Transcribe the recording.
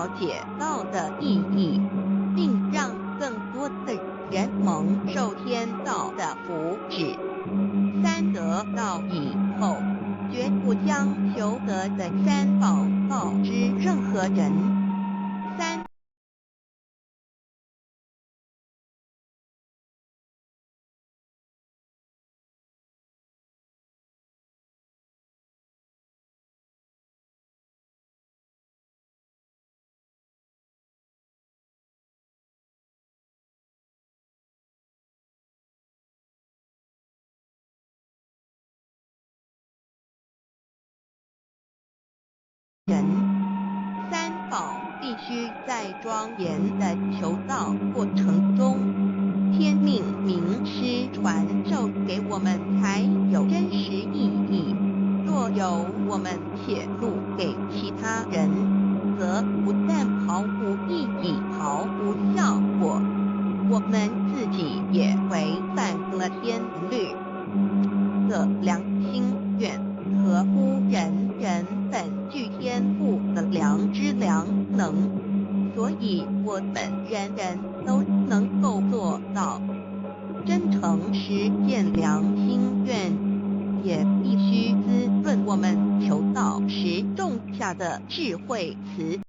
了解道的意义，并让更多的人蒙受天道的福祉。三得道以后，绝不将求得的三宝告知任何人。三人，三宝必须在庄严的求道过程中，天命名师传授给我们才有真实意义。若有我们泄露给其他人，则不但毫无意义、毫无效果，我们自己也违反了天律。这良心愿合乎人人本具天赋的良知良能，所以我们人人都能够做到。真诚实践良心愿，也必须滋润我们求道时种下的智慧慈